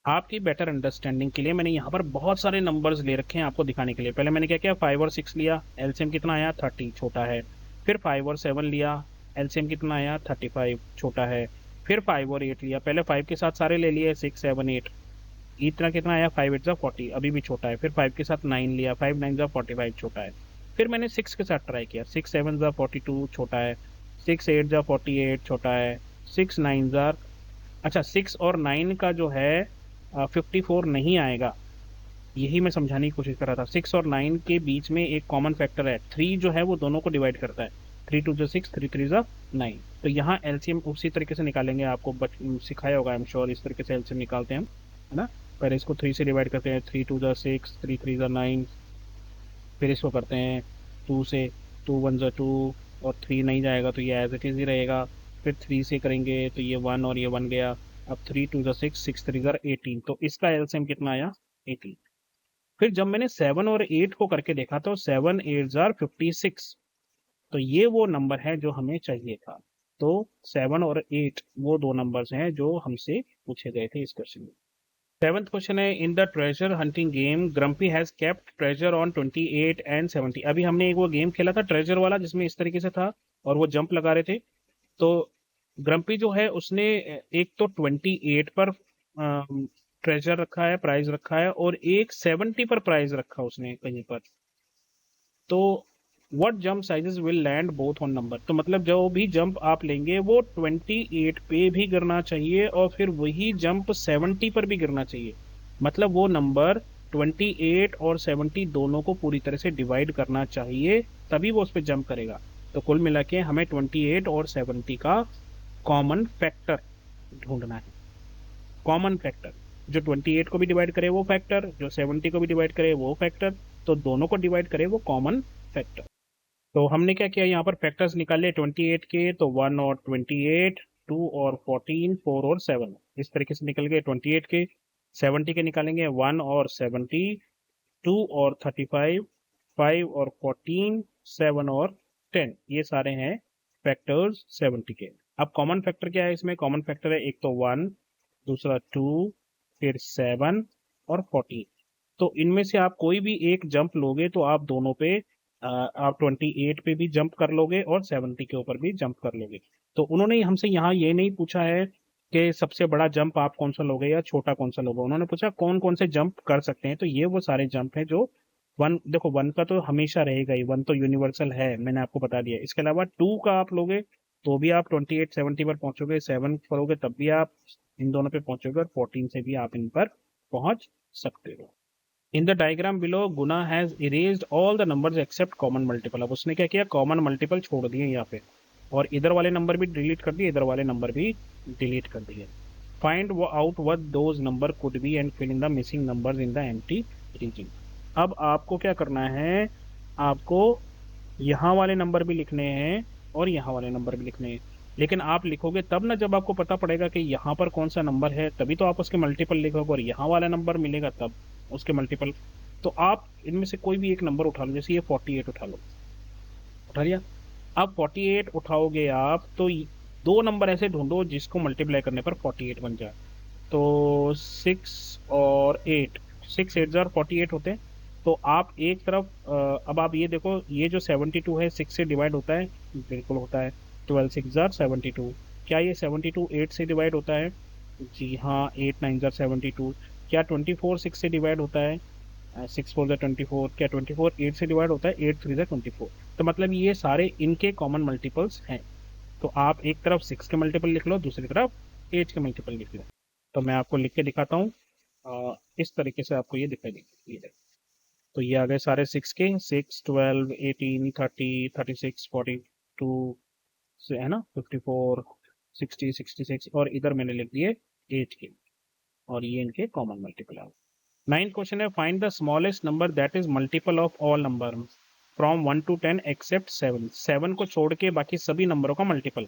आपकी बेटर अंडरस्टैंडिंग के लिए मैंने यहाँ पर बहुत सारे नंबर्स ले रखे हैं आपको दिखाने के लिए। पहले मैंने क्या किया, 5 और 6 लिया, एलसीएम कितना आया 30, छोटा है। फिर 5 और 7 लिया, एलसीएम कितना आया 35, छोटा है। फिर 5 और 8 लिया, पहले 5 के साथ सारे ले लिए, 6 7 8, इतना कितना आया 5 8 जा 40, अभी भी छोटा है। फिर 5 के साथ 9 लिया, 5 9 जा 45, छोटा है। फिर मैंने 6 के साथ ट्राई किया, 6 7 जा 42, छोटा है। 6 8 जा 48, छोटा है। 6 9 जा, अच्छा 6 और 9 का जो है 54 नहीं आएगा, यही मैं समझाने की कोशिश कर रहा था। 6 और 9 के बीच में एक कॉमन फैक्टर है, 3 जो है वो दोनों को डिवाइड करता है, 3 2 6, 3 3 9। तो यहाँ एलसीएम उसी तरीके से निकालेंगे, आपको सिखाया होगा आई एम श्योर, इस तरीके से एलसीएम निकालते हैं, है ना। पहले इसको 3 से डिवाइड करते हैं, 3 2 6, 3 3 9, फिर इसको करते हैं 2 से, 2 1 2, और 3 नहीं जाएगा तो ये एज इट इज ही रहेगा। फिर 3 से करेंगे तो ये 1 और ये 1 गया। अब 3 2 6, 6 3 18, तो इसका एलसीएम कितना आया 18। फिर जब मैंने 7 और 8 को करके देखा तो 7 8 जार 56, तो ये वो नंबर है जो हमें चाहिए था। तो 7 और 8 वो दो नंबर्स हैं जो हमसे पूछे गए थे इस क्वेश्चन में। सेवंथ क्वेश्चन है, in the treasure hunting game grumpy has kept treasure on 28 and 70। अभी हमने एक वो गेम खेला था ट्रेजर वाला जिसमें इस तरीके से था और वो जंप लगा रहे थे। तो ग्रम्पी जो है उसने एक तो 28 पर ट्रेजर रखा है, प्राइज रखा है, और एक 70 पर प्राइज रखा उसने कहीं पर। तो what jump sizes will land both on number, तो मतलब जो भी जंप आप लेंगे वो 28 पे भी गिरना चाहिए और फिर वही जंप 70 पर भी गिरना चाहिए। मतलब वो नंबर 28 और 70 दोनों को पूरी तरह से डिवाइड करना चाहिए, तभी वो उस पर जंप करेगा। तो कुल मिला के हमें 28 और 70 का कॉमन फैक्टर ढूंढना है। कॉमन फैक्टर जो 28 को भी डिवाइड करे वो फैक्टर, जो 70 को भी डिवाइड करे वो फैक्टर, तो दोनों को डिवाइड करे वो कॉमन फैक्टर। तो हमने क्या किया, यहाँ पर फैक्टर्स निकाले 28 के, तो 1 और 28, 2 और 14, 4 और 7, इस तरीके से निकल गए 28 के। 70 के निकालेंगे 1 और 70, 2 और 35, 5 और 14, 7 और 10, ये सारे हैं फैक्टर्स 70 के। अब कॉमन फैक्टर क्या है इसमें, कॉमन फैक्टर है एक तो 1, दूसरा 2, फिर 7 और 14। तो इनमें से आप कोई भी एक जंप लोगे तो आप दोनों पे आप 28 पे भी जंप कर लोगे और 70 के ऊपर भी जंप कर लोगे। तो उन्होंने हमसे यहाँ ये नहीं पूछा है कि सबसे बड़ा जंप आप कौन सा लोगे या छोटा कौन सा लोगे, उन्होंने पूछा कौन कौन से जंप कर सकते हैं। तो ये वो सारे जंप हैं जो वन, देखो वन का तो हमेशा रहेगा ही, वन तो यूनिवर्सल है, मैंने आपको बता दिया। इसके अलावा टू का आप लोगे तो भी आप 28 70 पर पहुंचोगे, 7 करोगे तब भी आप इन दोनों पे पहुंचोगे, और 14 से भी आप इन पर पहुंच सकते हो। In the diagram below Guna has erased all the numbers accept common multiple. अब उसने क्या किया, कॉमन मल्टीपल छोड़ दिए यहाँ पे, और इधर वाले नंबर भी डिलीट कर दिए, इधर वाले नंबर भी डिलीट कर दिए। Find out what those number could be and fill in the missing numbers in the empty region. अब आपको क्या करना है, आपको यहाँ वाले नंबर भी लिखने हैं और यहाँ वाले नंबर भी लिखने हैं। लेकिन आप लिखोगे तब ना जब आपको पता पड़ेगा कि यहाँ पर कौन सा नंबर है, तभी तो आप उसके मल्टीपल लिखोगे, और यहाँ वाला नंबर मिलेगा तब उसके मल्टीपल। तो आप इनमें से कोई भी एक नंबर उठा लो, जैसे ये 48 उठा लो, उठा लिया। अब 48 उठाओगे आप तो दो नंबर ऐसे ढूंढो जिसको मल्टीप्लाई करने पर 48 बन जाए। तो 6 और 8, 6 8 जार 48 होते हैं। तो आप एक तरफ अब आप ये देखो, ये जो 72 है 6 से डिवाइड होता है, बिल्कुल होता है। 12 6 जार 72। क्या ये 72 8 से डिवाइड होता है? जी हाँ, 8 9 जार 72। क्या 24 6 से डिवाइड होता है? 6 4 जार 24। क्या 24 8 से डिवाइड होता है? 8 3 जार 24। तो मतलब ये सारे इनके कॉमन मल्टीपल्स हैं। तो आप एक तरफ 6 के मल्टीपल लिख लो, दूसरी तरफ 8 के मल्टीपल लिख लो। तो मैं आपको लिख के दिखाता हूँ, इस तरीके से आपको ये दिखाई देगी, ये देखो। तो ये आ गए सारे 6 के, 6 12 18 30 36 42 से है ना, 54 60 66, और इधर मैंने लिख दिए 8 के, और ये इनके कॉमन मल्टीपल है। नाइन्थ क्वेश्चन है, find the smallest number that is multiple of all number from 1 to 10 except 7। 7 को छोड़ के बाकी सभी नंबरों का मल्टीपल,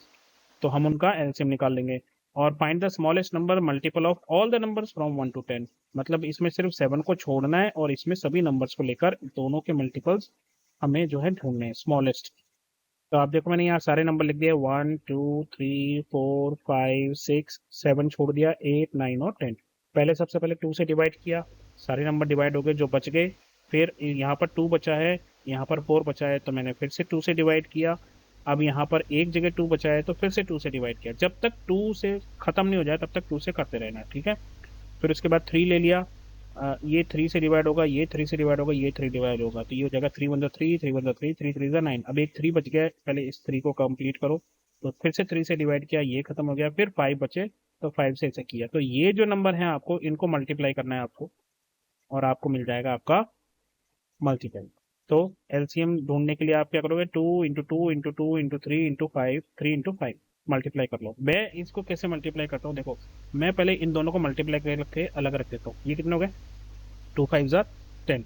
तो हम उनका एलसीएम निकाल लेंगे। और find the smallest number multiple of all the numbers from 1 to 10, मतलब इसमें सिर्फ 7 को छोड़ना है और इसमें सभी नंबर्स को लेकर दोनों के मल्टीपल्स हमें जो है ढूंढने हैं, स्मॉलेस्ट। तो आप देखो मैंने यहाँ सारे नंबर लिख दिए, 1 2 3 4 5 6 7 छोड़ दिया, 8 9 और 10। पहले सबसे पहले 2 से डिवाइड किया, सारे नंबर डिवाइड हो गए जो बच गए। फिर यहाँ पर 2 बचा है, यहाँ पर 4 बचा है, तो मैंने फिर से 2 से डिवाइड किया। अब यहाँ पर एक जगह 2 बचा है तो फिर से 2 से डिवाइड किया, जब तक 2 से खत्म नहीं हो जाए तब तक 2 से करते रहना, ठीक है। फिर उसके बाद 3 ले लिया, ये 3 से डिवाइड होगा, ये 3 से डिवाइड होगा, ये 3 डिवाइड होगा, तो ये हो जाएगा 3 1 3 3 1 3 3 3 9। अब एक 3 बच गया है, पहले इस 3 को कंप्लीट करो। तो फिर से 3 से डिवाइड किया, ये खत्म हो गया, फिर 5 बचे तो 5 से ऐसे किया। तो ये जो नंबर है आपको इनको मल्टीप्लाई करना है आपको, और आपको मिल जाएगा आपका मल्टीपल। तो एलसीएम ढूंढने के लिए आप क्या करोगे, 2 × 2 × 2 × 3 × 5, 3 × 5 मल्टीप्लाई कर लो। मैं इसको कैसे मल्टीप्लाई करता हूँ देखो, मैं पहले इन दोनों को मल्टीप्लाई करके अलग रख देता हूँ। ये कितने हो गए, 2 5 जार 10।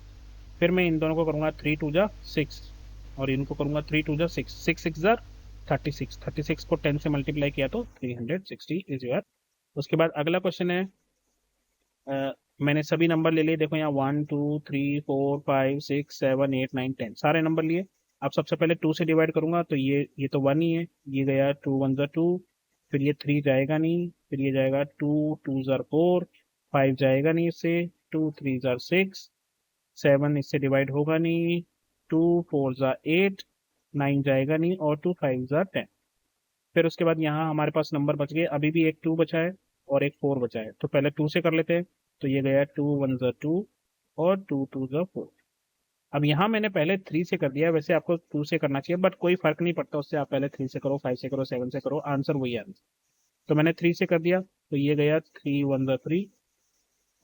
फिर मैं इन दोनों को करूंगा 3 2 जा 6, और इनको करूंगा 3 2 जा 6, 6 6 जार 36। 36 को 10 से मल्टीप्लाई किया तो 360 इज योर। उसके बाद अगला क्वेश्चन है, मैंने सभी नंबर ले लिए, देखो यहाँ 1 2 3 4 5 6 7 8 9 10 सारे नंबर लिए। अब सबसे पहले 2 से डिवाइड करूंगा तो ये तो 1 ही है, ये गया 2 1 ज़ा 2, फिर ये 3 जाएगा नहीं, फिर ये जाएगा 2 2 ज़ा 4, 5 जाएगा नहीं इससे, 2 3 ज़ा 6, 7 इससे डिवाइड होगा नहीं, 2 4 ज़ा 8, 9 जाएगा नहीं, और 2 5 ज़ा 10। फिर उसके बाद यहाँ हमारे पास नंबर बच गए, अभी भी एक 2 बचा है और एक 4 बचा है, तो पहले 2 से कर लेते हैं। तो ये गया 2 1 ज़ा 2 और 2 2 ज़ा 4। अब यहाँ मैंने पहले 3 से कर दिया, वैसे आपको 2 से करना चाहिए, बट कोई फर्क नहीं पड़ता उससे, आप पहले 3 से करो, 5 से करो, 7 से करो, आंसर वही आंसर। तो मैंने 3 से कर दिया, तो ये गया 3 1 ज़ा 3,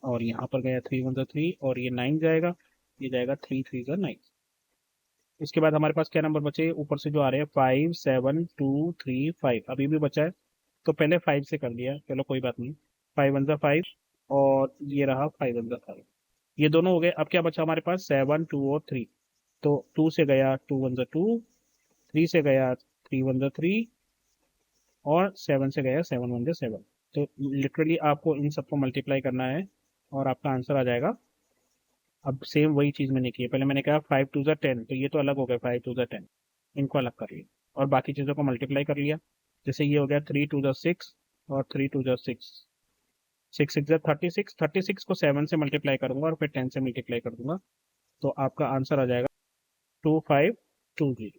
और यहाँ पर गया 3 1 ज़ा 3, और ये 9 जाएगा, ये जाएगा 3 3 ज़ा 9। इसके बाद हमारे पास क्या नंबर बचे ऊपर से जो आ रहे हैं, 5 7 2 3 5, अभी भी बचा है। तो पहले 5 से कर दिया, चलो कोई बात नहीं, 5 1 ज़ा 5, और ये रहा 5 1 ज़ा 5, ये दोनों हो गए। अब क्या बचा हमारे पास, 7 2 और 3। तो 2 से गया 2 1 ज़ा 2, 3 से गया 3 1 ज़ा 3, और 7 से गया 7 1 ज़ा 7। तो लिटरली आपको इन सबको मल्टीप्लाई करना है और आपका आंसर आ जाएगा। अब सेम वही चीज़ मैंने की है, पहले मैंने कहा 5 2 ज़ा 10, तो ये तो अलग हो गया 5 2 ज़ा 10, इनको अलग कर लिया और बाकी चीज़ों को मल्टीप्लाई कर लिया। जैसे ये हो गया 3 2 ज़ा 6, और 3 2 ज़ा 6, 6 6 ज़ा 36, 36 को 7 से मल्टीप्लाई करूंगा और फिर 10 से मल्टीप्लाई कर दूंगा, तो आपका आंसर आ जाएगा 2520।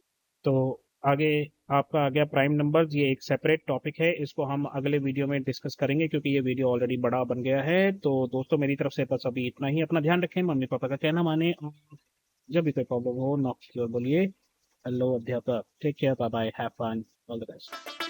तो आगे आपका आ गया प्राइम नंबर्स, ये एक सेपरेट टॉपिक है, इसको हम अगले वीडियो में डिस्कस करेंगे क्योंकि ये वीडियो ऑलरेडी बड़ा बन गया है। तो दोस्तों मेरी तरफ से बस अभी इतना ही, अपना ध्यान रखें, मम्मी पापा का कहना माने, और जब भी कोई प्रॉब्लम हो नॉक की ओर बोलिए। हेलो अध्यापक, take care, bye bye, have fun, all the best.